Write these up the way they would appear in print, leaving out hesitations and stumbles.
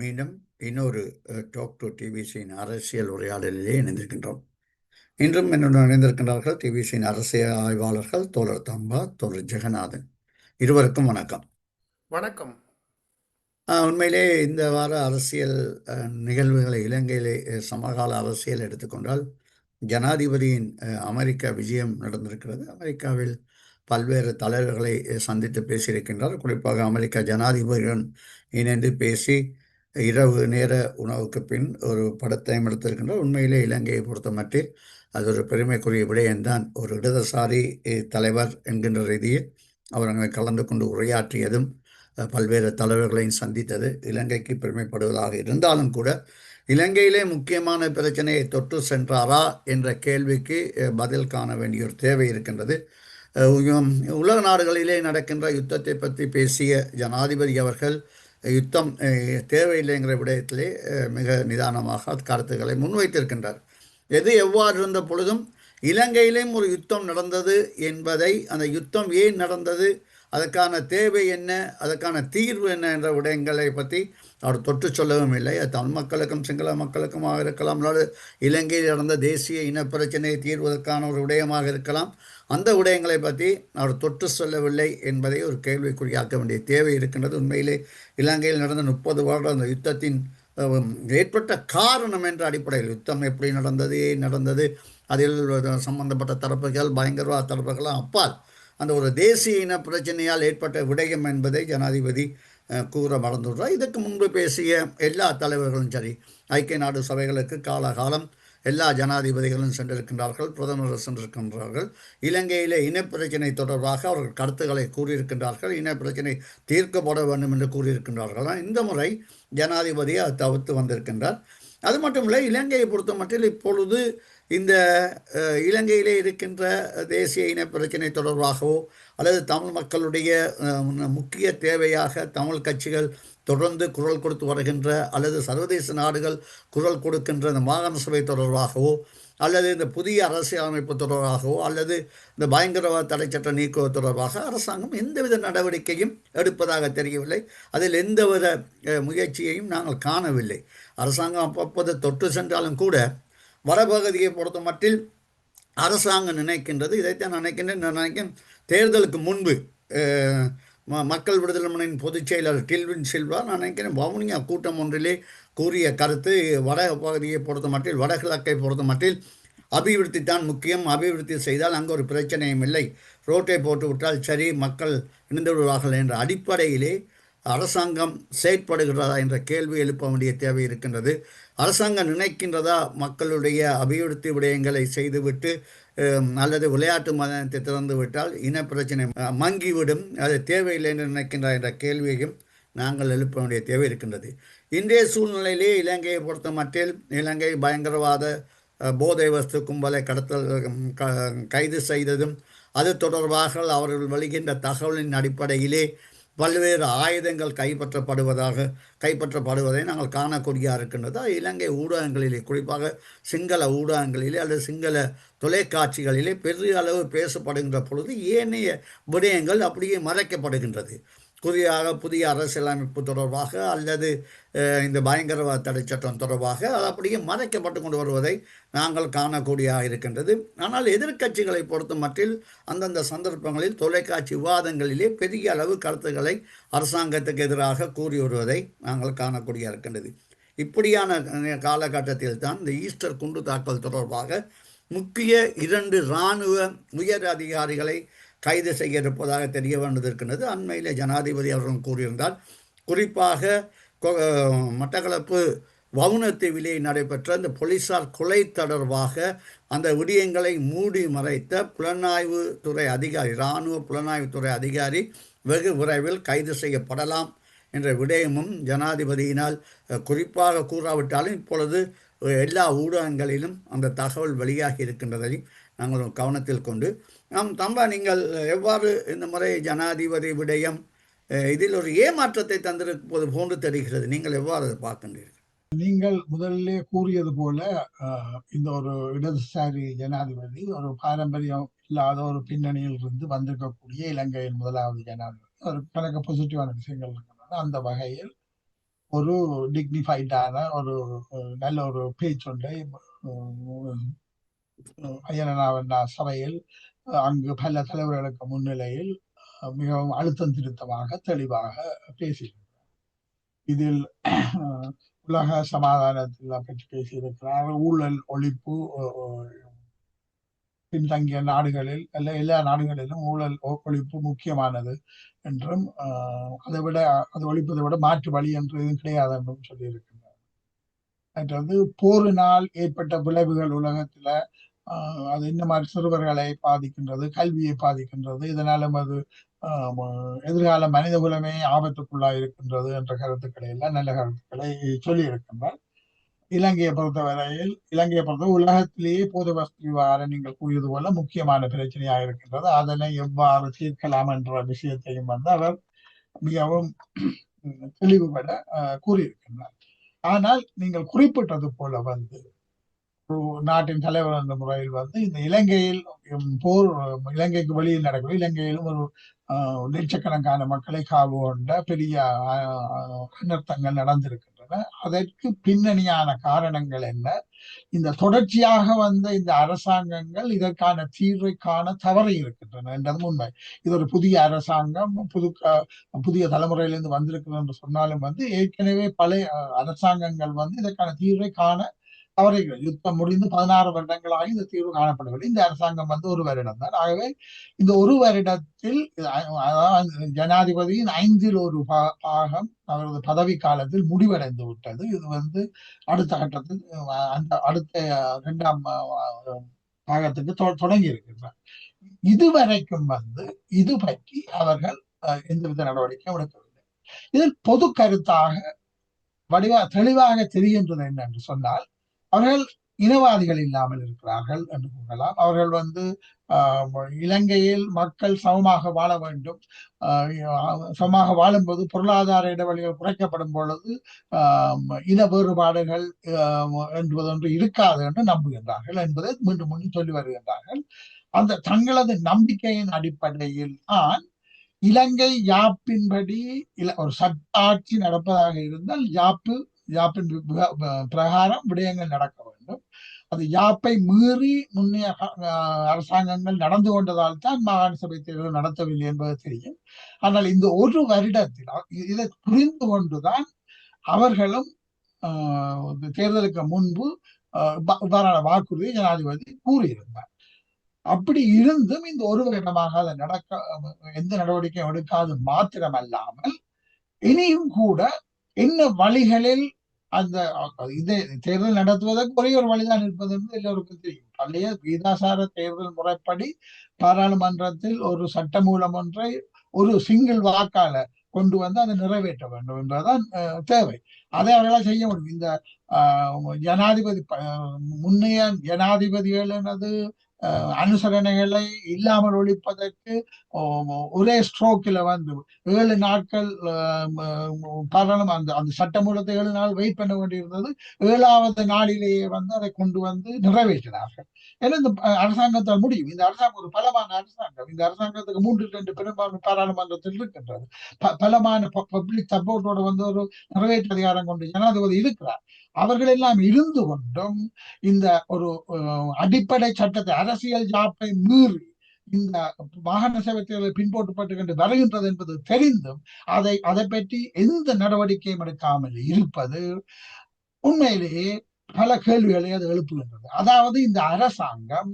மீண்டும் இன்னொரு talk to டிவிசியின் அரசியல் உரையாடலிலே இணைந்திருக்கின்றோம். இன்றும் என்னுடன் இணைந்திருக்கின்றார்கள் டிவிசியின் அரசியல் ஆய்வாளர்கள் தோழர் தம்பா, தோழர் ஜெகநாதன். இருவருக்கும் வணக்கம். வணக்கம். உண்மையிலே இந்த வார அரசியல் நிகழ்வுகளை இலங்கையிலே சமகால அரசியல் எடுத்துக்கொண்டால் ஜனாதிபதியின் அமெரிக்கா விஜயம் நடந்திருக்கிறது. அமெரிக்காவில் பல்வேறு தலைவர்களை சந்தித்து பேசியிருக்கின்றார். குறிப்பாக அமெரிக்க ஜனாதிபதியுடன் இணைந்து பேசி இரவு நேர உணவுக்கு பின் ஒரு படத்தையும் எடுத்திருக்கின்றார். உண்மையிலே இலங்கையை பொறுத்த மட்டில் அது ஒரு பெருமைக்குரிய விடயம்தான். ஒரு இடதுசாரி தலைவர் என்கின்ற ரீதியில் அவர் அங்கே கலந்து கொண்டு உரையாற்றியதும் பல்வேறு தலைவர்களையும் சந்தித்தது இலங்கைக்கு பெருமைப்படுவதாக இருந்தாலும் கூட இலங்கையிலே முக்கியமான பிரச்சனையை தொட்டு சென்றாரா என்ற கேள்விக்கு பதில் காண வேண்டிய ஒரு தேவை இருக்கின்றது. உலக நாடுகளிலே நடக்கின்ற யுத்தத்தை பற்றி பேசிய ஜனாதிபதி அவர்கள் யுத்தம் தேவையில்லைங்கிற விடயத்திலே மிக நிதானமாக கருத்துக்களை முன்வைத்திருக்கின்றார். எது எவ்வாறு இருந்த பொழுதும் இலங்கையிலேயும் ஒரு யுத்தம் நடந்தது என்பதை, அந்த யுத்தம் ஏன் நடந்தது, அதற்கான தேவை என்ன, அதற்கான தீர்வு என்ன என்ற விடயங்களை பற்றி அவர் தொட்டு சொல்லவும் இல்லை. அது தமிழ் மக்களுக்கும் சிங்கள மக்களுக்குமாக இருக்கலாம், அல்லது இலங்கையில் நடந்த தேசிய இன பிரச்சனையை தீர்வதற்கான ஒரு விடயமாக இருக்கலாம். அந்த விடயங்களை பற்றி அவர் தொட்டு சொல்லவில்லை என்பதை ஒரு கேள்விக்குறியாக்க வேண்டிய தேவை இருக்கின்றது. உண்மையிலே இலங்கையில் நடந்த 30 வருட அந்த யுத்தத்தின் ஏற்பட்ட காரணம் என்ற அடிப்படையில் யுத்தம் எப்படி நடந்தது, ஏன் நடந்தது, அதில் சம்பந்தப்பட்ட தரப்புகள் பயங்கரவாத தரப்புகளாம் அப்பால் அந்த ஒரு தேசிய இன பிரச்சனையால் ஏற்பட்ட விடயம் என்பதை ஜனாதிபதி கூற மறந்துள்ளார். இதற்கு முன்பு பேசிய எல்லா தலைவர்களும் சரி, ஐக்கிய நாடு சபைகளுக்கு காலகாலம் எல்லா ஜனாதிபதிகளும் சென்றிருக்கின்றார்கள், பிரதமர்கள் சென்றிருக்கின்றார்கள். இலங்கையிலே இனப்பிரச்சனை தொடர்பாக அவர்கள் கருத்துக்களை கூறியிருக்கின்றார்கள். இனப்பிரச்சனை தீர்க்கப்பட வேண்டும் என்று கூறியிருக்கின்றார்கள். இந்த முறை ஜனாதிபதி அதை தவிர்த்து வந்திருக்கின்றார். அது மட்டுமில்லை, இலங்கையை பொறுத்த மட்டில் இப்பொழுது இந்த இலங்கையிலே இருக்கின்ற தேசிய இன பிரச்சனை தொடர்பாகவோ அல்லது தமிழ் மக்களுடைய முக்கிய தேவையாக தமிழ் கட்சிகள் தொடர்ந்து குரல் கொடுத்து வருகின்ற அல்லது சர்வதேச நாடுகள் குரல் கொடுக்கின்ற இந்த மாகாண சபை தொடர்பாகவோ அல்லது இந்த புதிய அரசியலமைப்பு தொடர்பாகவோ அல்லது இந்த பயங்கரவாத தடை சட்டம் நீக்குவது தொடர்பாக அரசாங்கம் எந்தவித நடவடிக்கையும் எடுப்பதாக தெரியவில்லை. அதில் எந்தவித முயற்சியையும் நாங்கள் காணவில்லை. அரசாங்கம் அப்பப்போது தொட்டு சென்றாலும் கூட வடபகுதியை பொறுத்த மட்டில் அரசாங்கம் நினைக்கின்றது, இதைத்தான் நினைக்கிறேன். தேர்தலுக்கு முன்பு மக்கள் விடுதலை முன்னணியின் பொதுச் செயலாளர் டில்வின் சில்வா நான் நினைக்கிறேன் வவுனியா கூட்டம் ஒன்றிலே கூறிய கருத்து, வட பகுதியை பொறுத்த மட்டில் வடகிழக்கை பொறுத்த மட்டில் அபிவிருத்தி தான் முக்கியம், அபிவிருத்தி செய்தால் அங்கே ஒரு பிரச்சனையும் இல்லை, ரோட்டை போட்டு விட்டால் சரி மக்கள் இணைந்து விடுவார்கள் என்ற அடிப்படையிலே அரசாங்கம் செயற்படுகிறதா என்ற கேள்வி எழுப்ப வேண்டிய தேவை இருக்கின்றது. அரசாங்கம் நினைக்கின்றதா மக்களுடைய அபிவிருத்தி விடயங்களை செய்துவிட்டு அல்லது விளையாட்டு மைதானத்தை திறந்து விட்டால் இனப்பிரச்சனை மங்கிவிடும், அது தேவையில்லை என்று நினைக்கின்ற என்ற கேள்வியையும் நாங்கள் எழுப்ப வேண்டிய தேவை இருக்கின்றது. இன்றைய சூழ்நிலையிலே இலங்கையை பொறுத்த மட்டில் இலங்கை பயங்கரவாத போதை வஸ்து கும்பலை கைது செய்ததும் அது தொடர்பாக அவர்கள் வெளிகின்ற தகவலின் அடிப்படையிலே பல்வேறு ஆயுதங்கள் கைப்பற்றப்படுவதை நாங்கள் காணக்கூடிய இருக்கின்றது. இலங்கை ஊடகங்களிலே, குறிப்பாக சிங்கள ஊடகங்களிலே அல்லது சிங்கள தொலைக்காட்சிகளிலே பெரிய அளவு பேசப்படுகின்ற பொழுது ஏனைய விடயங்கள் அப்படியே மறைக்கப்படுகின்றது. புதிய அரசியலமைப்பு தொடர்பாக அல்லது இந்த பயங்கரவாத தடை சட்டம் தொடர்பாக அது அப்படியே மறைக்கப்பட்டு கொண்டு வருவதை நாங்கள் காணக்கூடியதாக இருக்கின்றது. ஆனால் எதிர்க்கட்சிகளை பொறுத்த மட்டில் அந்தந்த சந்தர்ப்பங்களில் தொலைக்காட்சி விவாதங்களிலே பெரிய அளவு கருத்துக்களை அரசாங்கத்துக்கு எதிராக கூறி வருவதை நாங்கள் காணக்கூடிய இருக்கின்றது. இப்படியான காலகட்டத்தில் தான் இந்த ஈஸ்டர் குண்டு தாக்கல் தொடர்பாக முக்கிய 2 இராணுவ உயர் அதிகாரிகளை கைது செய்ய இருப்பதாக தெரிய வேண்டியிருக்கின்றது. அண்மையிலே ஜனாதிபதி அவர்கள் கூறியிருந்தால், குறிப்பாக மட்டக்களப்பு வவுனத்தீவிலே நடைபெற்ற இந்த போலீசார் கொலை தொடர்பாக அந்த விடயங்களை மூடி மறைத்த புலனாய்வுத்துறை அதிகாரி, இராணுவ புலனாய்வுத்துறை அதிகாரி வெகு விரைவில் கைது செய்யப்படலாம் என்ற விடயமும் ஜனாதிபதியினால் குறிப்பாக கூறாவிட்டாலும் இப்பொழுது எல்லா ஊடகங்களிலும் அந்த தகவல் வெளியாகி இருக்கின்றதை நாங்கள் கவனத்தில் கொண்டு தம்பா, நீங்கள் எவ்வாறு இந்த முறை ஜனாதிபதி விடயம் இதில் ஒரு ஏமாற்றத்தை தந்திருப்பது போன்று தெரிகிறது, நீங்கள் எவ்வாறு அதை பார்க்கின்றீர்கள்? நீங்கள் முதல்ல கூறியது போல இந்த ஒரு இடதுசாரி ஜனாதிபதி ஒரு பாரம்பரியம் இல்லாத ஒரு பின்னணியில் இருந்து வந்திருக்கக்கூடிய இலங்கையின் முதலாவது ஜனாதிபதி. ஒரு கணக்கு பாசிட்டிவான விஷயங்கள் இருக்கின்றன. அந்த வகையில் ஒரு டிக்னிஃபைடான ஒரு நல்ல ஒரு பேச்சொன்றை ஐயனாவண்ணா சபையில் அங்கு பல தலைவர்களுக்கு முன்னிலையில் மிகவும் அழுத்தம் திருத்தமாக தெளிவாக பேசியிருக்கிறார். இதில் உலக சமாதானத்தில் பற்றி பேசியிருக்கிறார். ஊழல் ஒழிப்பு பின்தங்கிய நாடுகளில் அல்ல எல்லா நாடுகளிலும் ஊழல் ஒழிப்பு முக்கியமானது என்றும் அதை விட அது ஒழிப்பதை விட மாற்று வழி என்று எதுவும் கிடையாது என்றும் சொல்லியிருக்கின்றார். மற்றது போரினால் ஏற்பட்ட விளைவுகள் உலகத்துல அது இந்த மாதிரி சிறுவர்களை பாதிக்கின்றது, கல்வியை பாதிக்கின்றது, இதனாலும் அது எதிர்கால மனித குலமே ஆபத்துக்குள்ளா இருக்கின்றது என்ற கருத்துக்களை எல்லாம் நல்ல கருத்துக்களை சொல்லி இருக்கின்றார். இலங்கையை பொறுத்தவரை உலகத்திலேயே போதை வசதி விவகாரம் நீங்கள் கூறியது போல முக்கியமான பிரச்சனையாக இருக்கின்றது. அதனை எவ்வாறு தீர்க்கலாம் என்ற விஷயத்தையும் அவர் மிகவும் தெளிவுபட கூறியிருக்கின்றார். ஆனால் நீங்கள் குறிப்பிட்டது போல நாட்டின் தலைவர் என்ற முறையில் இந்த இலங்கையில் போர் இலங்கைக்கு வெளியில் நடக்கும், இலங்கையிலும் ஒரு லட்சக்கணக்கான மக்களை காவு கொண்ட பெரிய அனர்த்தங்கள் நடந்திருக்கின்றன. அதற்கு பின்னணியான காரணங்கள் என்ன? இந்த தொடர்ச்சியாக இந்த அரசாங்கங்கள் இதற்கான தீர்வை காண தவறி இருக்கின்றன என்றது உண்மை. இது ஒரு புதிய அரசாங்கம் புதிய தலைமுறையிலிருந்து வந்திருக்கிறது என்று சொன்னாலும் ஏற்கனவே பழைய அரசாங்கங்கள் இதற்கான தீர்வை காண தவறுகள். யுத்தம் முடிந்து 16 வருடங்களாக இந்த தீர்வு காணப்படவில்லை. இந்த அரசாங்கம் ஒரு வருடம் தான். ஆகவே இந்த ஒரு வருடத்தில் ஜனாதிபதியின் 1/5 பாகம் அவரது பதவி காலத்தில் முடிவடைந்து விட்டது. இது அடுத்த கட்டத்தில் அடுத்த 2ஆம் பாகத்துக்கு தொடங்கி இருக்கின்றார். இதுவரைக்கும் இது பற்றி அவர்கள் எந்தவித நடவடிக்கையும் எடுக்கவில்லை. இதில் பொது கருத்தாக தெளிவாக தெரிகின்றது என்னென்று சொன்னால், அவர்கள் இனவாதிகள் இல்லாமல் இருக்கிறார்கள் என்று கூறலாம். அவர்கள் இலங்கையில் மக்கள் சமமாக வாழ வேண்டும், சமமாக வாழும்போது பொருளாதார இடைவெளிகள் குறைக்கப்படும் பொழுது இன வேறுபாடுகள் என்பதொன்று இருக்காது என்று நம்புகின்றார்கள் என்பதை மீண்டும் மீண்டும் சொல்லி வருகின்றார்கள். அந்த தங்களது நம்பிக்கையின் அடிப்படையில் தான் இலங்கை யாப்பின்படி ஒரு சட்ட ஆட்சி நடப்பதாக இருந்தால் யாப்பின் பிரகாரம் விடயங்கள் நடக்க வேண்டும். அது யாப்பை மீறி முன்னைய அரசாங்கங்கள் நடந்து கொண்டதால் தான் மாகாண சபை தேர்தல் நடத்தவில்லை என்பது தெரியும். ஆனால் இந்த ஒரு வருடத்தில் இதை புரிந்து கொண்டுதான் அவர்களும் தேர்தலுக்கு முன்பு இவ்வாறான வாக்குறுதியை ஜனாதிபதி கூறியிருந்தார். அப்படி இருந்தும் இந்த ஒரு வருடமாக அதை எந்த நடவடிக்கையும் எடுக்காது மாத்திரமல்லாமல் இனியும் கூட என்ன வழிகளில் அந்த இதை தேர்தல் நடத்துவதற்கு ஒரே ஒரு வழிதான் இருப்பது என்று எல்லோருக்கும் தெரியும். பழைய வீதாசார தேர்தல் முறைப்படி பாராளுமன்றத்தில் ஒரு சட்டமூலம் ஒன்றை ஒரு சிங்கிள் வாக்கால கொண்டு அதை நிறைவேற்ற வேண்டும் என்பதுதான் தேவை. அதை அவர்களால் செய்ய முடியும். இந்த ஜனாதிபதி முன்னைய ஜனாதிபதிகளது அனுசரணைகளை இல்லாமல் ஒழிப்பதற்கு ஒரே ஸ்ட்ரோக்கில் 7 நாட்கள் அந்த சட்டமூலத்தை 7 நாள் வெயிட் பண்ண வேண்டியிருந்தது. 7ஆவது நாளிலேயே அதை கொண்டு நிறைவேற்றினார்கள். ஏன்னா இந்த அரசாங்கத்தால் முடியும். இந்த அரசாங்கம் ஒரு பலமான அரசாங்கம். இந்த அரசாங்கத்துக்கு 3/2 பெரும்பான்மை பாராளுமன்றத்தில் இருக்கின்றது. பலமான பப்ளிக் சப்போர்ட்டோட ஒரு நிறைவேற்று அதிகாரம் கொண்டு ஜனாதிபதி இருக்கிறார். அவர்கள் எல்லாம் இருந்து கொண்டும் இந்த ஒரு அடிப்படை சட்டத்தை அரசியல் ஜாப்பை மீறி இந்த மாகாண சபை தேர்தல் பின்பற்றப்பட்டு வருகின்றது என்பது தெரிந்தும் அதை பற்றி எந்த நடவடிக்கையும் எடுக்காமல் இருப்பது உண்மையிலேயே பல கேள்விகளை அது எழுப்புகின்றது. அதாவது இந்த அரசாங்கம்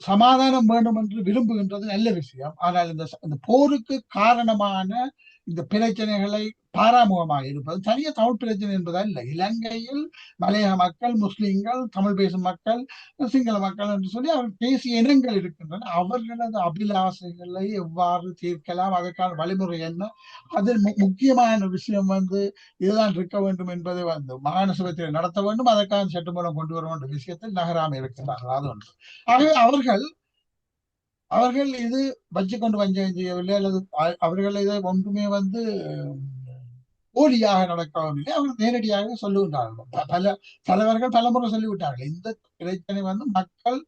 சமாதானம் வேண்டும் என்று விரும்புகின்றது நல்ல விஷயம். ஆனால் இந்த போருக்கு காரணமான இந்த பிரச்சனைகளை பாராமுகமாக இருப்பது தனிய தமிழ் பிரச்சனை என்பதல்ல. இலங்கையில் மலையக மக்கள், முஸ்லிம்கள், தமிழ் பேசும் மக்கள், சிங்கள மக்கள் என்று சொல்லி அவர்கள் தேசிய இனங்கள் இருக்கின்றன. அவர்களது அபிலாசைகளை எவ்வாறு தீர்க்கலாம், அதற்கான வழிமுறை என்ன, அதில் முக்கியமான விஷயம் இதுதான் இருக்க வேண்டும் என்பதை மாகாண சபையை நடத்த வேண்டும், அதற்கான சட்டமூலம் கொண்டு வர வேண்டும் விஷயத்தில் நகராமல் இருக்கிறார்கள். அது ஒன்று. ஆகவே அவர்கள் இது வச்சுக்கொண்டு வஞ்சகம் செய்யவில்லை, அல்லது அவர்கள் இதை ஒன்றுமே போலியாக நடக்கவும் இல்லை. அவர்கள் நேரடியாக சொல்லுகின்றார்கள். பல தலைவர்கள் பலமுறை சொல்லிவிட்டார்கள். இந்த பிரச்சனை மக்கள்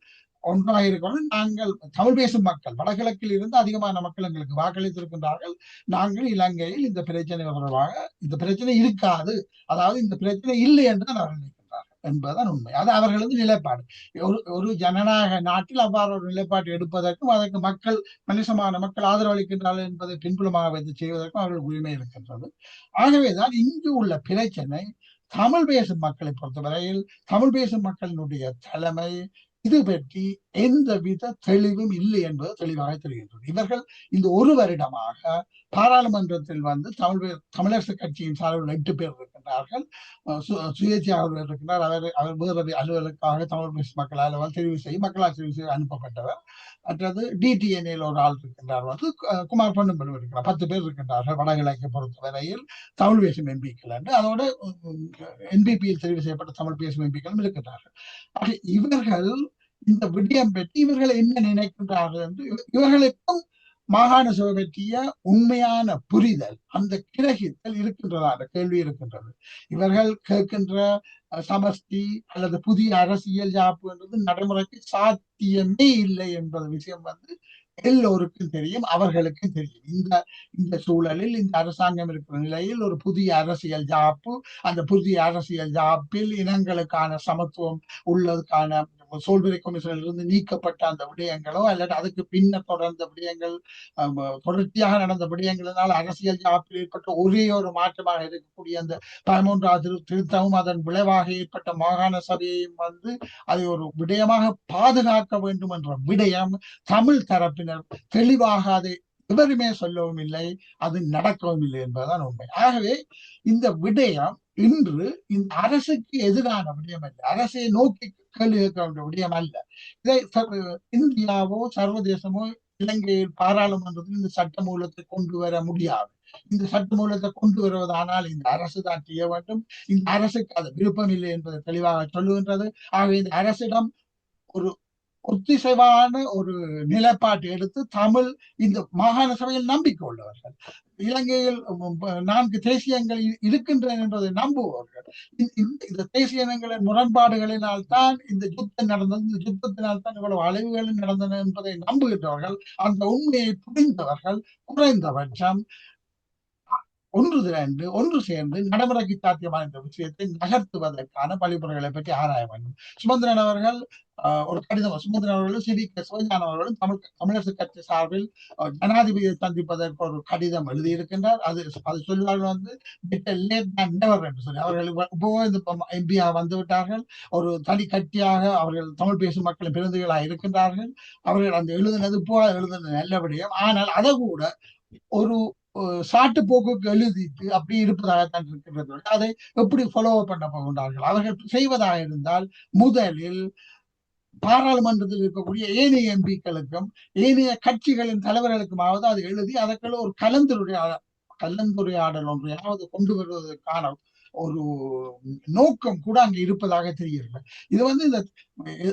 ஒன்றாக இருக்கணும். நாங்கள் தமிழ் பேசும் மக்கள் வடகிழக்கில் இருந்து அதிகமான மக்கள் எங்களுக்கு வாக்களித்திருக்கின்றார்கள். நாங்கள் இலங்கையில் இந்த பிரச்சனை தொடர்பாக இந்த பிரச்சனை இருக்காது, அதாவது இந்த பிரச்சனை இல்லை என்று தான் அவர்கள் நினைக்கின்றார்கள் என்பதுதான் உண்மை. அது அவர்களது நிலைப்பாடு. ஒரு ஜனநாயக நாட்டில் அவ்வாறு ஒரு நிலைப்பாடு எடுப்பதற்கும் அதற்கு மக்கள் கணிசமான மக்கள் ஆதரவு அளிக்கின்றார்கள் என்பதை பின்புலமாக வைத்து செய்வதற்கும் அவர்கள் உரிமை இருக்கின்றது. ஆகவேதான் இங்கு உள்ள பிரச்சனை தமிழ் பேசும் மக்களை பொறுத்தவரையில் தமிழ் பேசும் மக்களினுடைய தலைமை இது பற்றி எந்தவித தெளிவும் இல்லை என்பது தெளிவாக தெரிகின்றது. இவர்கள் இந்த ஒரு வருடமாக பாராளுமன்றத்தில் வந்து தமிழரசு கட்சியின் சார்பில் 8 பேர் இருக்கின்றார்கள், சுயேட்சையாக இருக்கின்றார். அவர் வேறு அலுவலுக்காக தமிழ் பேசும் மக்களால் தெரிவு செய்ய மக்களால் தெரிவு செய்ய அனுப்பப்பட்டவர். மற்றது டிடிஎன்ஏல ஒரு ஆள் இருக்கின்றார், வந்து குமார் பொன்னம்பலம் இருக்கிறார். 10 பேர் இருக்கின்றார்கள் வடகிழக்கை பொறுத்தவரையில் தமிழ் பேசும் எம்பிக்கள் என்று. அதோட என்பிபியில் தெரிவு செய்யப்பட்ட தமிழ் பேசும் எம்பிக்களும் இருக்கின்றார்கள். ஆக இவர்கள் இந்த விடயம் பற்றி இவர்கள் என்ன நினைக்கின்றார்கள் என்று இவர்களுக்கும் மாகாண சபை பற்றிய உண்மையான புரிதல், அந்த கிரகித்தல் இருக்கின்றதா என்ற கேள்வி இருக்கின்றது. இவர்கள் கேட்கின்ற சமஷ்டி அல்லது புதிய அரசியல் யாப்பு என்பது நடைமுறைக்கு சாத்தியமே இல்லை என்பது விஷயம் வந்து எல்லோருக்கும் தெரியும், அவர்களுக்கும் தெரியும். இந்த சூழலில் இந்த அரசாங்கம் இருக்கிற நிலையில் ஒரு புதிய அரசியல் யாப்பு, அந்த புதிய அரசியல் யாப்பில் இனங்களுக்கான சமத்துவம் உள்ளதுக்கான சோல்வெரி கமிஷனில் இருந்து நீக்கப்பட்ட அந்த விடயங்களோ அல்லது அதுக்கு பின்னர் தொடர்ந்த விடயங்கள், தொடர்ச்சியாக நடந்த விடயங்களினால் அரசியல் யாப்பில் ஏற்பட்ட ஒரே ஒரு மாற்றமாக இருக்கக்கூடிய அந்த 13வது திருத்தமும் அதன் விளைவாக ஏற்பட்ட மாகாண சபையையும் வந்து அதை ஒரு விடயமாக பாதுகாக்க வேண்டும் என்ற விடயம் தமிழ் தரப்பினர் தெளிவாக அதை எவருமே சொல்லவும் இல்லை, அது நடக்கவும் இல்லை என்பதுதான் உண்மை. ஆகவே இந்த விடயம் இன்று இந்த அரசுக்கு எதிரான விடயம் அல்ல, அரசை நோக்கி கேள்வி கேட்க வேண்டிய விடயம் அல்ல. இதை இந்தியாவோ சர்வதேசமோ இலங்கையில் பாராளுமன்றத்தில் இந்த சட்ட மூலத்தை கொண்டு வர முடியாது. இந்த சட்ட மூலத்தை கொண்டு வருவதானால் இந்த அரசு தான் செய்ய வேண்டும். இந்த அரசுக்கு அது விருப்பம் இல்லை என்பதை தெளிவாக சொல்லுகின்றது. ஆகவே இந்த அரசிடம் ஒரு ஒத்திசைவான ஒரு நிலைப்பாட்டை எடுத்து தமிழ் இந்த மாகாண சபையில் நம்பிக்கை உள்ளவர்கள், இலங்கையில் 4 தேசியங்கள் இருக்கின்றன என்பதை நம்புபவர்கள், இந்த தேசிய இனங்களின் முரண்பாடுகளினால் தான் இந்த யுத்தம் நடந்தது, இந்த யுத்தத்தினால் தான் இவ்வளவு அழிவுகள் நடந்தன என்பதை நம்புகின்றவர்கள், அந்த உண்மையை புரிந்தவர்கள் குறைந்தபட்சம் ஒன்று சேர்ந்து நடைமுறைக்கு சாத்தியமான இந்த விஷயத்தை நகர்த்துவதற்கான வழிமுறைகளை பற்றி ஆராய வேண்டும். சுமந்திரன் அவர்கள் ஒரு கடிதம், சுமந்திரன் அவர்களும் சிவி.கே. சிவஞானம் அவர்களும் தமிழரசு கட்சி சார்பில் ஜனாதிபதியை சந்திப்பதற்கு ஒரு கடிதம் எழுதியிருக்கின்றார். அது சொல்வார்கள் வந்து பெட்டர் லேட் தேன் நெவர் என்று சொல்லி. அவர்கள் இப்போ இந்த எம்பியா வந்து விட்டார்கள், ஒரு தனி கட்சியாக அவர்கள் தமிழ் பேசும் மக்களின் பிரதிநிதிகளாக இருக்கின்றார்கள். அவர்கள் அந்த எழுதினது போல எழுதினது நல்லபடியும், ஆனால் அதை கூட ஒரு சாட்டு போக்குக்கு எழுதிட்டு அப்படி இருப்பதாகத்தான் இருக்கின்றது. அதை எப்படி ஃபாலோ பண்ண போகின்றார்கள்? அவர்கள் செய்வதாக இருந்தால் முதலில் பாராளுமன்றத்தில் இருக்கக்கூடிய ஏனைய எம்பிக்களுக்கும் ஏனைய கட்சிகளின் தலைவர்களுக்குமாவது அது எழுதி அதற்குள்ள ஒரு கலந்துரையாடல் ஒன்றையாவது கொண்டு வருவதற்கான ஒரு நோக்கம் கூட அங்க இருப்பதாக தெரிகிறது. இது வந்து இந்த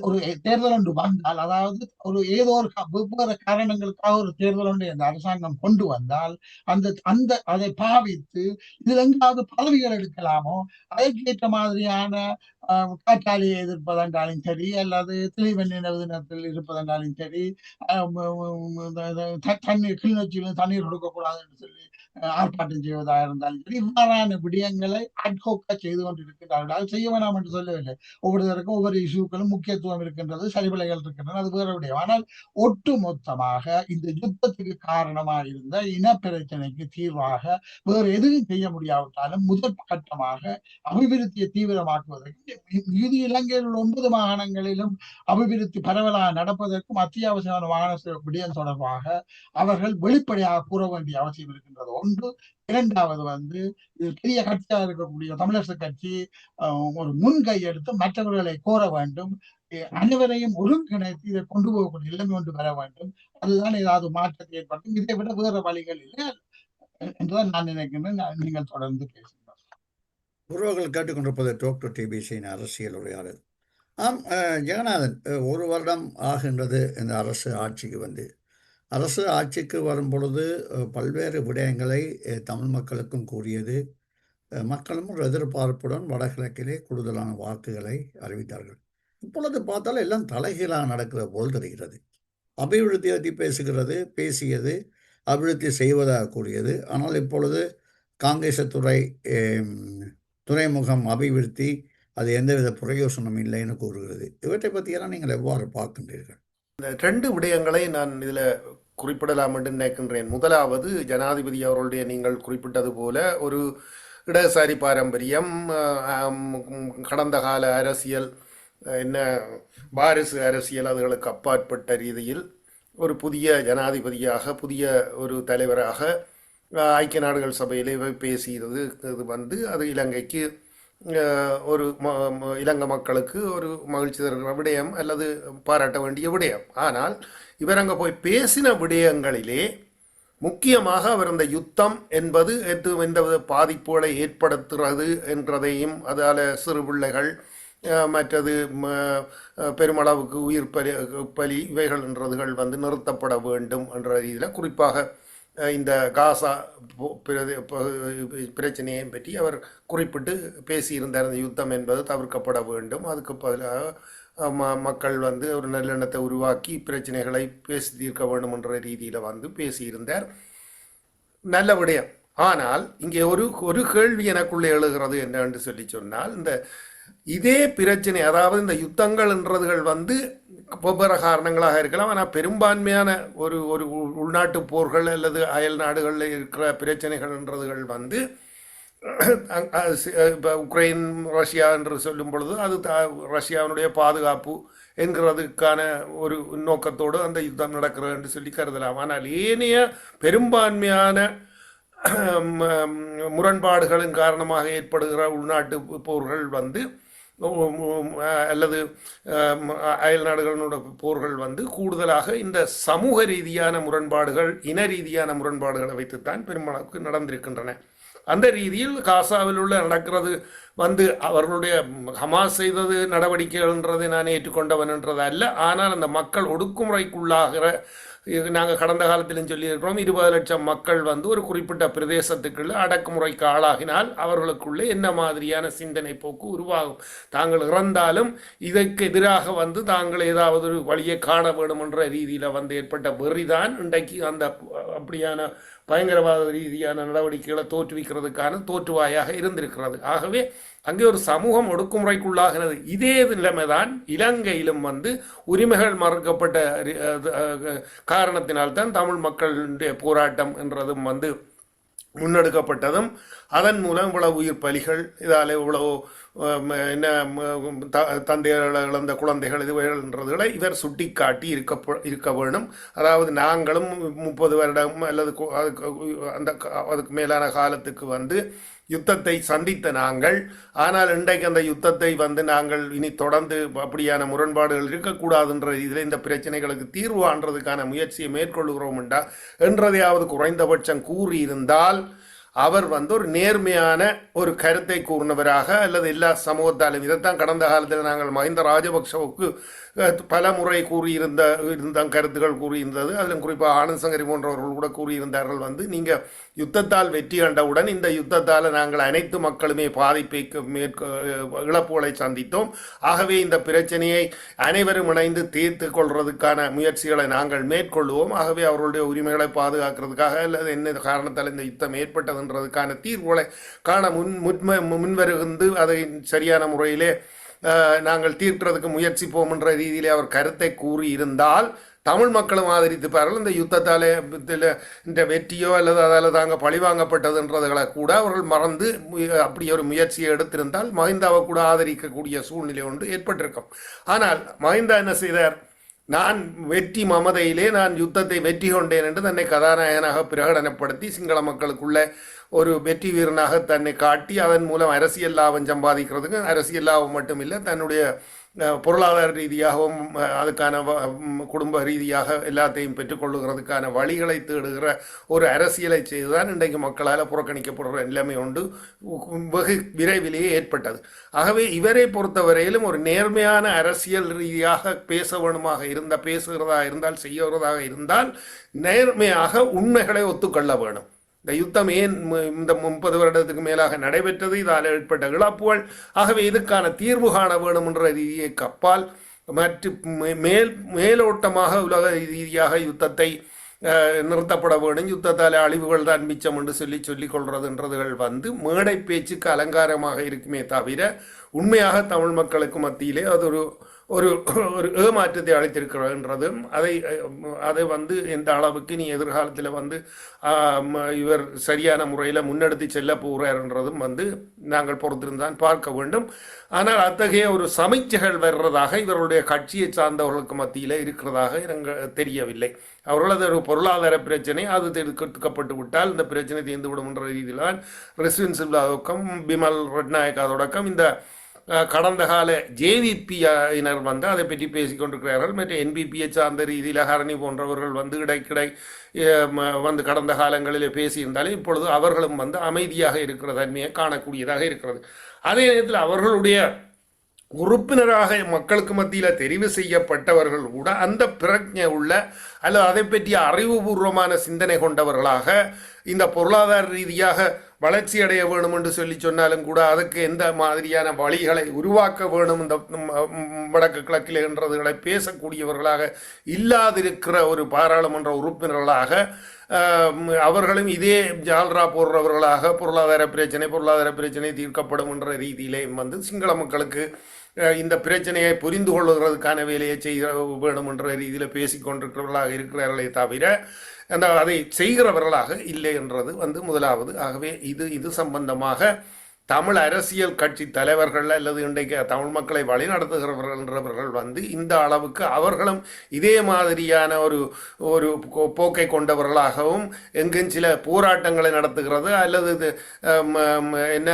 ஒரு தேர்தல் ஒன்று வந்தால், அதாவது ஒரு ஏதோ ஒரு வெவ்வேறு காரணங்களுக்காக ஒரு தேர்தல் ஒன்று இந்த அரசாங்கம் கொண்டு வந்தால் அதை பாவித்து இதில் எங்காவது பதவிகள் எடுக்கலாமோ அதற்கேற்ற மாதிரியான காற்றாலையை எதிர்ப்பதென்றாலும் சரி அல்லது திலீவன் நினைவு இருப்பதென்றாலும் சரி, தண்ணீர் கிளிநொச்சியிலும் தண்ணீர் கொடுக்கக்கூடாது என்று சொல்லி ஆர்ப்பாட்டம் செய்வதாக இருந்தாலும் சரி, இவ்வாறான விடயங்களை அட்ஹோக்கா செய்து கொண்டிருக்கிறார்கள். அது செய்ய வேணாம் என்று சொல்லவில்லை. ஒவ்வொருவருக்கும் ஒவ்வொரு இஷ்யூக்களும் முக்கியத்துவம் இருக்கின்றது, சரிவிலைகள் இருக்கின்றன, அது வேற விடயம். ஆனால் ஒட்டு மொத்தமாக இந்த யுத்தத்துக்கு காரணமாக இருந்த இன பிரச்சனைக்கு தீர்வாக வேறு எதுவும் செய்ய முடியாவிட்டாலும் முதல் கட்டமாக அபிவிருத்தியை தீவிரமாக்குவதற்கு இது இலங்கையில் உள்ள 9 மாகாணங்களிலும் அபிவிருத்தி பரவலாக நடப்பதற்கும் அத்தியாவசியமான மாகாண விடயம் தொடர்பாக அவர்கள் வெளிப்படையாக கூற வேண்டிய அவசியம் இருக்கின்றது. ஒன்று. இரண்டாவது வந்து பெரிய கட்சியாக இருக்கக்கூடிய தமிழரசு கட்சி ஒரு முன்கை எடுத்து மற்றவர்களை கோர வேண்டும், அனைவரையும் ஒருங்கிணைத்து இதை கொண்டு போகக்கூடிய நிலைமை கொண்டு வர வேண்டும். அதுதான் ஏதாவது மாற்றத்தை ஏற்படுத்தும். இதை விட வேறு வழிகள் இல்லை என்றுதான் நான் நினைக்கின்றேன். நீங்கள் தொடர்ந்து பேசுங்கள். உறவுகள் கேட்டுக்கொண்டிருப்பது டாக்டர் டிபிசியின் அரசியல் உரையாடல். ஆம், ஜெகநாதன், ஒரு வருடம் ஆகின்றது இந்த அரசு ஆட்சிக்கு வந்து. அரசு ஆட்சிக்கு வரும் பொழுது பல்வேறு விடயங்களை தமிழ் மக்களுக்கும் கூறியது. மக்களும் ஒரு எதிர்பார்ப்புடன் வடகிழக்கிலே கூடுதலான வாக்குகளை அறிவித்தார்கள். இப்பொழுது பார்த்தால் எல்லாம் தலைகீழாக நடக்கிற போல் தெரிகிறது. அபிவிருத்தியை பற்றி பேசியது அபிவிருத்தி செய்வதாக கூறியது. ஆனால் இப்பொழுது காங்கேசத்துறை துறைமுகம் அபிவிருத்தி அது எந்தவித பிரயோசனம் இல்லைன்னு கூறுகிறது. இவற்றை பற்றியெல்லாம் நீங்கள் எவ்வாறு பார்க்கின்றீர்கள்? இந்த ரெண்டு விடயங்களை நான் இதில் குறிப்பிடலாம் என்று நினைக்கின்றேன். முதலாவது, ஜனாதிபதி அவர்களுடைய நீங்கள் குறிப்பிட்டது போல ஒரு இடதுசாரி பாரம்பரியம், கடந்த கால அரசியல், என்ன வாரிசு அரசியல், அதுகளுக்கு அப்பாற்பட்ட ரீதியில் ஒரு புதிய ஜனாதிபதியாக, புதிய ஒரு தலைவராக ஐக்கிய நாடுகள் சபையிலே பேசியது இது வந்து அது இலங்கைக்கு ஒரு இலங்கை மக்களுக்கு ஒரு மகிழ்ச்சி தருகிற விடயம் அல்லது பாராட்ட வேண்டிய விடயம். ஆனால் இவர் அங்கே போய் பேசின விடயங்களிலே முக்கியமாக அவர் அந்த யுத்தம் என்பது எந்த பாதிப்புகளை ஏற்படுத்துகிறது என்றதையும், அதால் சிறு பிள்ளைகள் மற்றது பெருமளவுக்கு உயிர் பலி இவைகள் என்றதுகள் வந்து நிறுத்தப்பட வேண்டும் என்ற ரீதியில், குறிப்பாக இந்த காசா பிரச்சனையை பற்றி அவர் குறிப்பிட்டு பேசியிருந்தார். இந்த யுத்தம் என்பது தவிர்க்கப்பட வேண்டும், அதுக்கு பதிலாக மக்கள் வந்து ஒரு நல்லெண்ணத்தை உருவாக்கி பிரச்சனைகளை பேசி தீர்க்க வேண்டும் என்ற ரீதியில் வந்து பேசியிருந்தார். நல்ல விடயம். ஆனால் இங்கே ஒரு கேள்வி எனக்குள்ளே எழுகிறது என்னன்னு சொன்னால், இதே பிரச்சனை, அதாவது இந்த யுத்தங்கள் என்றதுகள் வந்து வெவ்வேறு காரணங்களாக இருக்கலாம். ஆனால் பெரும்பான்மையான ஒரு உள்நாட்டு போர்கள் அல்லது அயல் நாடுகளில் இருக்கிற பிரச்சனைகள் என்றதுகள் வந்து இப்போ உக்ரைன் ரஷ்யா என்று சொல்லும் பொழுது அது ரஷ்யாவினுடைய பாதுகாப்பு என்கிறதுக்கான ஒரு நோக்கத்தோடு அந்த யுத்தம் நடக்கிறது என்று சொல்லி கருதலாம். ஆனால் ஏனைய பெரும்பான்மையான முரண்பாடுகளின் காரணமாக ஏற்படுகிற உள்நாட்டு போர்கள் வந்து அல்லது அயல் நாடுகளோட போர்கள் வந்து கூடுதலாக இந்த சமூக ரீதியான முரண்பாடுகள், இன ரீதியான முரண்பாடுகளை வைத்துத்தான் பெருமளவுக்கு நடந்திருக்கின்றன. அந்த ரீதியில் காசாவில் உள்ள நடக்கிறது வந்து அவர்களுடைய ஹமாஸ் செய்தது நடவடிக்கைகள்ன்றதை நான் ஏற்றுக்கொண்டவன் என்றது அல்ல. ஆனால் அந்த மக்கள் ஒடுக்குமுறைக்குள்ளாகிற, நாங்கள் கடந்த காலத்திலும் சொல்லியிருக்கிறோம், 20 லட்சம் மக்கள் வந்து ஒரு குறிப்பிட்ட பிரதேசத்துக்குள்ள அடக்குமுறைக்கு ஆளாகினால் அவர்களுக்குள்ளே என்ன மாதிரியான சிந்தனை போக்கு உருவாகும். தாங்கள் இறந்தாலும் இதற்கு எதிராக வந்து தாங்கள் ஏதாவது ஒரு வழியை காண வேண்டும் என்ற ரீதியில் வந்து ஏற்பட்ட வெறிதான் இன்றைக்கு அந்த அப்படியான பயங்கரவாத ரீதியான நடவடிக்கைகளை தோற்றுவிக்கிறதுக்கான தோற்றுவாயாக இருந்திருக்கிறது. ஆகவே அங்கே ஒரு சமூகம் ஒடுக்குமுறைக்குள்ளாகிறது. இதே நிலைமைதான் இலங்கையிலும் வந்து உரிமைகள் மறுக்கப்பட்ட காரணத்தினால்தான் தமிழ் மக்களுடைய போராட்டம் என்றதும் வந்து முன்னெடுக்கப்பட்டதும், அதன் மூலம் இவ்வளவு உயிர் பலிகள், இதால் இவ்வளவு என்ன தந்தையர்கள் இழந்த குழந்தைகள் இதுவைகள்ன்றதுகளை இவர் சுட்டி காட்டி இருக்க வேணும். அதாவது நாங்களும் 30 வருடம் அல்லது அதுக்கு மேலான காலத்துக்கு வந்து யுத்தத்தை சந்தித்த நாங்கள், ஆனால் இன்றைக்கு அந்த யுத்தத்தை வந்து நாங்கள் இனி தொடர்ந்து அப்படியான முரண்பாடுகள் இருக்கக்கூடாதுன்ற இதில் இந்த பிரச்சனைகளுக்கு தீர்வான்றதுக்கான முயற்சியை மேற்கொள்கிறோம் என்றதையாவது குறைந்தபட்சம் கூறியிருந்தால் அவர் வந்து ஒரு நேர்மையான ஒரு கருத்தை கூறினவராக, அல்லது எல்லா சமூகத்தாலும், இதைத்தான் கடந்த காலத்தில் நாங்கள் மஹிந்த ராஜபக்சவுக்கு பல முறை இருந்த கருத்துக்கள் கூறியிருந்தது. அதிலும் குறிப்பாக ஆனந்த் சங்கரி போன்றவர்கள் கூட கூறியிருந்தார்கள் வந்து, நீங்கள் யுத்தத்தால் வெற்றி கண்டவுடன் இந்த யுத்தத்தால் நாங்கள் அனைத்து மக்களுமே பாதிப்பை இழப்புகளை சந்தித்தோம். ஆகவே இந்த பிரச்சனையை அனைவரும் இணைந்து தீர்த்து கொள்வதற்கான முயற்சிகளை நாங்கள் மேற்கொள்வோம். ஆகவே அவர்களுடைய உரிமைகளை பாதுகாக்கிறதுக்காக அல்லது என்ன காரணத்தால் இந்த யுத்தம் ஏற்பட்டதுன்றதுக்கான தீர்வுகளை காண முன்வருகிந்து அதை சரியான முறையிலே நாங்கள் தீர்க்கிறதுக்கு முயற்சிப்போம் என்ற ரீதியிலே அவர் கருத்தை கூறியிருந்தால் தமிழ் மக்களும் ஆதரித்துப்பார்கள். இந்த யுத்தத்தாலே இந்த வெற்றியோ அல்லது அதால் தாங்க பழிவாங்கப்பட்டதுன்றதுகளை கூட அவர்கள் மறந்து அப்படி ஒரு முயற்சியை எடுத்திருந்தால் மஹிந்தாவை கூட ஆதரிக்கக்கூடிய சூழ்நிலை ஒன்று ஏற்பட்டிருக்கும். ஆனால் மஹிந்தா என்ன செய்தார்? நான் வெற்றி மமதையிலே நான் யுத்தத்தை வெற்றி கொண்டேன் என்று தன்னை கதாநாயகனாக பிரகடனப்படுத்தி சிங்கள மக்களுக்குள்ள ஒரு வெற்றி வீரனாக தன்னை காட்டி அதன் மூலம் அரசியல் லாபம் சம்பாதிக்கிறதுக்கு, அரசியல் லாபம் மட்டுமில்லை, தன்னுடைய பொருளாதார ரீதியாகவும் அதுக்கான குடும்ப ரீதியாக எல்லாத்தையும் பெற்றுக்கொள்ளுகிறதுக்கான வழிகளை தேடுகிற ஒரு அரசியலை செய்துதான் இன்றைக்கு மக்களால் புறக்கணிக்கப்படுகிற நிலைமை ஒன்று வெகு விரைவிலேயே ஏற்பட்டது. ஆகவே இவரை பொறுத்தவரையிலும் ஒரு நேர்மையான அரசியல் ரீதியாக பேசுகிறதா இருந்தால் செய்யறதாக இருந்தால் நேர்மையாக உண்மைகளை ஒத்துக்கொள்ள வேணும். இந்த யுத்தம் ஏன் இந்த 30 வருடத்துக்கு மேலாக நடைபெற்றது, இதால் ஏற்பட்ட இழப்புகள், ஆகவே இதுக்கான தீர்வு காண வேணும் என்ற ரீதிக்கு அப்பால் மற்றும் மேலோட்டமாக உலக ரீதியாக யுத்தத்தை நிறுத்தப்பட வேண்டும், யுத்தத்தால் அழிவுகள் தான் மிச்சம் என்று சொல்லிக் கொள்றதுன்றதுகள் மேடை பேச்சுக்கு அலங்காரமாக இருக்குமே தவிர உண்மையாக தமிழ் மக்களுக்கு மத்தியிலே அது ஒரு ஒரு ஒரு ஏமாற்றத்தை அளித்திருக்கிறதுன்றதும் அதை எந்த அளவுக்கு நீ எதிர்காலத்தில் இவர் சரியான முறையில் முன்னெடுத்து செல்ல போகிறார்ன்றதும் நாங்கள் பொறுத்திருந்தான் பார்க்க வேண்டும். ஆனால் அத்தகைய ஒரு சமீட்சைகள் வர்றதாக இவருடைய கட்சியை சார்ந்தவர்களுக்கு மத்தியில் இருக்கிறதாக எனக்கு தெரியவில்லை. அவர்களது ஒரு பொருளாதார பிரச்சனை அது தீர்க்கப்பட்டு விட்டால் இந்த பிரச்சனை தீர்ந்துவிடும் என்ற ரீதியில் தான் ரெஸ்வின் சில்வா தொடக்கம், பிமல் ரட்நாயக்கா தொடக்கம் இந்த கடந்த கால ஜேவிபியினர் அதை பற்றி பேசிக்கொண்டிருக்கிறார்கள். மற்ற என்பிபியை சார்ந்த ரீதியில் ஹரணி போன்றவர்கள் இடைக்கிடை கடந்த காலங்களில் பேசியிருந்தாலும் இப்பொழுது அவர்களும் அமைதியாக இருக்கிற தன்மையை காணக்கூடியதாக இருக்கிறது. அதே நேரத்தில் அவர்களுடைய உறுப்பினராக மக்களுக்கு மத்தியில் தெரிவு செய்யப்பட்டவர்கள் கூட அந்த பிரஜை உள்ள அல்லது அதை பற்றிய அறிவுபூர்வமான சிந்தனை கொண்டவர்களாக இந்த பொருளாதார ரீதியாக வளர்ச்சி அடைய வேணும் என்று சொன்னாலும் கூட அதுக்கு எந்த மாதிரியான வழிகளை உருவாக்க வேணும் இந்த வடக்கு கிழக்கில் என்றதுகளை பேசக்கூடியவர்களாக இல்லாதிருக்கிற ஒரு பாராளுமன்ற உறுப்பினர்களாக அவர்களும் இதே ஜால்ரா போடுறவர்களாக பொருளாதார பிரச்சனை தீர்க்கப்படும் என்ற ரீதியிலே சிங்கள மக்களுக்கு இந்த பிரச்சனையை புரிந்து கொள்வதற்கான வேலையை செய்ய வேணும் என்ற ரீதியில் பேசிக்கொண்டிருக்கிறவர்களாக இருக்கிறார்களே தவிர அதை செய்கிறவர்களாக இல்லை என்றது முதலாவது. ஆகவே இது சம்பந்தமாக தமிழ் அரசியல் கட்சி தலைவர்கள் அல்லது இன்றைக்கு தமிழ் மக்களை வழிநடத்துகிறவர்கள் இந்த அளவுக்கு அவர்களும் இதே மாதிரியான ஒரு போக்கை கொண்டவர்களாகவும் எங்கும் சில போராட்டங்களை நடத்துகிறது அல்லது என்ன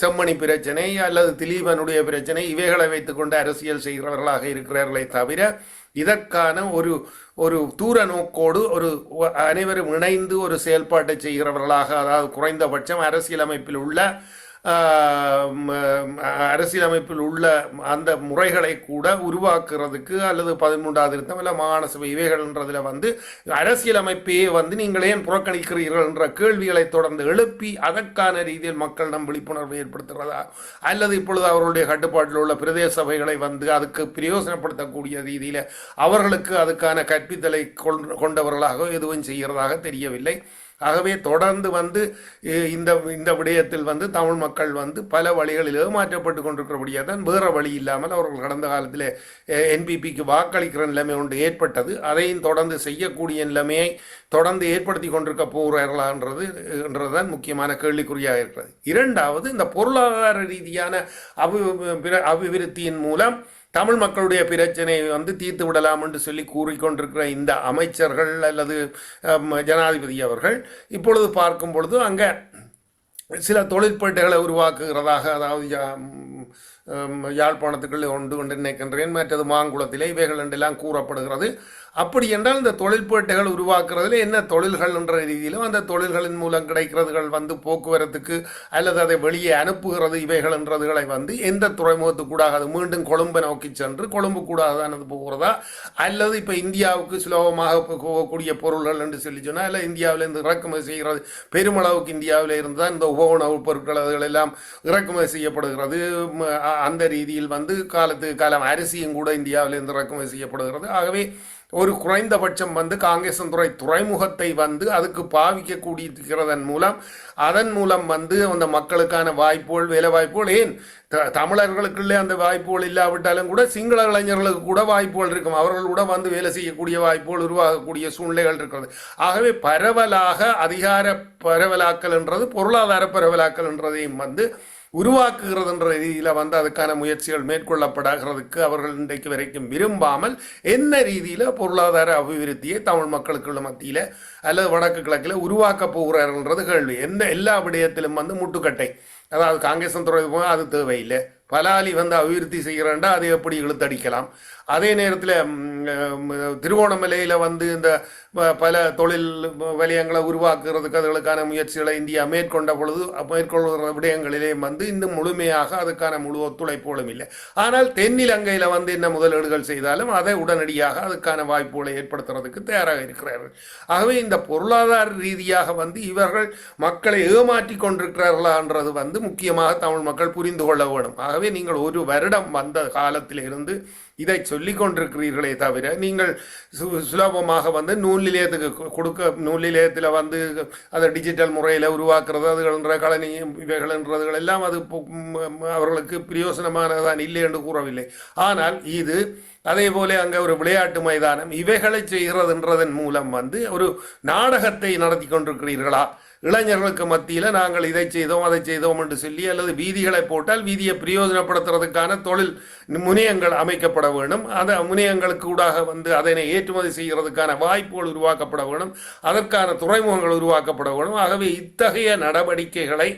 செம்மணி பிரச்சனை அல்லது திலீபனுடைய பிரச்சனை இவைகளை வைத்துக்கொண்டு அரசியல் செய்கிறவர்களாக இருக்கிறார்களே தவிர இதற்கான ஒரு தூர நோக்கோடு அனைவரும் இணைந்து ஒரு செயல்பாட்டை செய்கிறவர்களாக, அதாவது குறைந்தபட்சம் அரசியலமைப்பில் உள்ள அந்த முறைகளை கூட உருவாக்குறதுக்கு அல்லது 13வது திருத்தம் இல்லை மாகாண சபை இவைகள்ன்றதில் அரசியலமைப்பையே நீங்கள் ஏன் புறக்கணிக்கிறீர்கள் என்ற கேள்விகளை தொடர்ந்து எழுப்பி அதற்கான ரீதியில் மக்களிடம் விழிப்புணர்வு ஏற்படுத்துகிறதா அல்லது இப்பொழுது அவர்களுடைய கட்டுப்பாட்டில் உள்ள பிரதேச சபைகளை அதுக்கு பிரயோசனப்படுத்தக்கூடிய ரீதியில் அவர்களுக்கு அதுக்கான கற்பித்தலை கொண்டவர்களாக எதுவும் செய்கிறதாக தெரியவில்லை. ஆகவே தொடர்ந்து இந்த விடயத்தில் தமிழ் மக்கள் பல வழிகளில் ஏமாற்றப்பட்டு கொண்டிருக்கிறபடியாக தான் வேறு வழி இல்லாமல் அவர்கள் கடந்த காலத்தில் என்பிபிக்கு வாக்களிக்கிற நிலைமை ஒன்று ஏற்பட்டது. அதையும் தொடர்ந்து செய்யக்கூடிய நிலைமையை தொடர்ந்து ஏற்படுத்தி கொண்டிருக்க போகிறார்களான்றதுதான் முக்கியமான கேள்விக்குறியாக இருக்கிறது. இரண்டாவது, இந்த பொருளாதார ரீதியான அபிவிருத்தியின் மூலம் தமிழ் மக்களுடைய பிரச்சனையை தீர்த்து விடலாம் என்று சொல்லி கூறிக்கொண்டிருக்கிற இந்த அமைச்சர்கள் அல்லது ஜனாதிபதி அவர்கள் இப்பொழுது பார்க்கும் பொழுது அங்கே சில தொழிற்பேட்டைகளை உருவாக்குகிறதாக, அதாவது யாழ்ப்பாணத்துக்குள்ளே கொண்டு நினைக்கின்றேன், மற்றது மாங்குளத்திலே இவைகள் என்றெல்லாம் கூறப்படுகிறது. அப்படி என்றால் இந்த தொழிற்பேட்டைகள் உருவாக்குறதுல என்ன தொழில்கள் என்ற ரீதியிலும் அந்த தொழில்களின் மூலம் கிடைக்கிறதுகள் போக்குவரத்துக்கு அல்லது அதை வெளியே அனுப்புகிறது இவைகள் என்றதுகளை எந்த துறைமுகத்துக்கூடாக அது மீண்டும் கொழும்பை நோக்கி சென்று கொழும்பு கூடாக தான் அது போகிறதா அல்லது இப்போ இந்தியாவுக்கு சுலபமாக போகக்கூடிய பொருள்கள் என்று சொல்லி சொன்னால் இல்லை இந்தியாவிலேருந்து இறக்குமதி செய்கிறது பெருமளவுக்கு இந்தியாவில் இருந்து தான் இந்த உணவுப் பொருட்கள் அதுகள் எல்லாம் இறக்குமதி செய்யப்படுகிறது. அந்த ரீதியில் காலத்துக்கு காலம் அரிசியும் கூட இந்தியாவிலிருந்து இறக்குமதி செய்யப்படுகிறது. ஆகவே ஒரு குறைந்தபட்சம் காங்கேசன்துறை துறைமுகத்தை அதுக்கு பாவிக்கக்கூடியதன் மூலம் அதன் மூலம் அந்த மக்களுக்கான வாய்ப்புகள், வேலை வாய்ப்புகள், ஏன் தமிழர்களுக்குள்ளே அந்த வாய்ப்புகள் இல்லாவிட்டாலும் கூட சிங்கள இளைஞர்களுக்கு கூட வாய்ப்புகள் இருக்கும். அவர்கள் கூட வேலை செய்யக்கூடிய வாய்ப்புகள் உருவாகக்கூடிய சூழ்நிலைகள் இருக்கிறது. ஆகவே பரவலாக அதிகார பரவலாக்கல் என்றது பொருளாதார பரவலாக்கல் என்றதையும் உருவாக்குகிறது என்ற ரீதியில் அதுக்கான முயற்சிகள் மேற்கொள்ளப்படுகிறதுக்கு அவர்கள் இன்றைக்கு வரைக்கும் விரும்பாமல் என்ன ரீதியில் பொருளாதார அபிவிருத்தியை தமிழ் மக்களுக்குள்ள மத்தியில் அல்லது வடக்கு கிழக்கில் உருவாக்க போகிறார்கள்ன்றது கேள்வி. எல்லா விடயத்திலும் முட்டுக்கட்டை, அதாவது காங்கிரஸ் துறை அது தேவையில்லை, பலாலி அபிவிருத்தி செய்கிறாண்டா அதை எப்படி இழுத்தடிக்கலாம், அதே நேரத்தில் திருவோணமலையில் வந்து இந்த பல தொழில் வலயங்களை உருவாக்குறதுக்கு அதுகளுக்கான முயற்சிகளை இந்தியா மேற்கொள்கிற விடயங்களிலே வந்து இன்னும் முழுமையாக அதுக்கான முழு ஒத்துழைப்புகளும் இல்லை. ஆனால் தென்னிலங்கையில் வந்து என்ன முதலீடுகள் செய்தாலும் அதை உடனடியாக அதுக்கான வாய்ப்புகளை ஏற்படுத்துறதுக்கு தயாராக இருக்கிறார்கள். ஆகவே இந்த பொருளாதார ரீதியாக வந்து இவர்கள் மக்களை ஏமாற்றி கொண்டிருக்கிறார்களான்றது வந்து முக்கியமாக தமிழ் மக்கள் புரிந்து கொள்ள வேண்டும். ஆகவே நீங்கள் ஒரு வருடம் வந்த காலத்திலிருந்து இதை சொல்லிக் கொண்டிருக்கிறீர்களே தவிர நீங்கள் சுலபமாக வந்து நூல் நிலையத்தில் வந்து அதை டிஜிட்டல் முறையில் உருவாக்குறது அதுகள்ன்ற கலனி இவைகள்ன்றதுகள் எல்லாம் அது அவர்களுக்கு பிரயோசனமானதான் இல்லை என்று கூறவில்லை. ஆனால் இது அதே போல அங்கே ஒரு விளையாட்டு மைதானம் இவைகளை செய்கிறதுன்றதன் மூலம் வந்து ஒரு நாடகத்தை நடத்தி கொண்டிருக்கிறீர்களா? இளைஞர்களுக்கு மத்தியில் நாங்கள் இதை செய்தோம் அதை செய்தோம் என்று சொல்லி அல்லது வீதிகளை போட்டால் வீதியை பிரயோஜனப்படுத்துறதுக்கான தொழில் முனையங்கள் அமைக்கப்பட வேண்டும். அந்த முனையங்களுக்கு ஊடாக வந்து அதனை ஏற்றுமதி செய்கிறதுக்கான வாய்ப்புகள் உருவாக்கப்பட வேண்டும். அதற்கான துறைமுகங்கள் உருவாக்கப்பட வேண்டும். ஆகவே இத்தகைய நடவடிக்கைகளை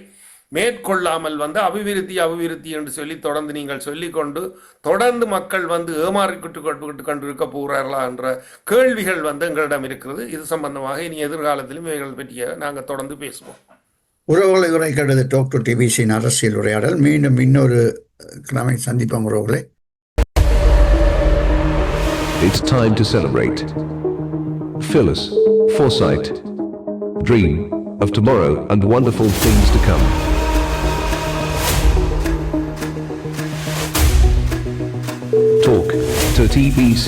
மேற்கொள்ளாமல் வந்து அபிவிருத்தி என்று சொல்லி தொடர்ந்து நீங்கள் சொல்லிக்கொண்டு தொடர்ந்து மக்கள் வந்து ஏமாறிக்கிட்டு கொண்டிருக்க போகிறார்களா என்ற கேள்விகள் வந்து எங்களிடம் இருக்கிறது. இது சம்பந்தமாக இனி எதிர்காலத்திலும் இவைகள் பற்றிய நாங்கள் தொடர்ந்து பேசுவோம். உறவுகளை உரை கேட்டது டாக் டு டிபிசியின் அரசியல் உரையாடல். மீண்டும் இன்னொரு கிழமை சந்திப்போம் உறவுகளை. It's time to celebrate. Phyllis Forsyth, dream of tomorrow and wonderful things to come. Talk to TBC.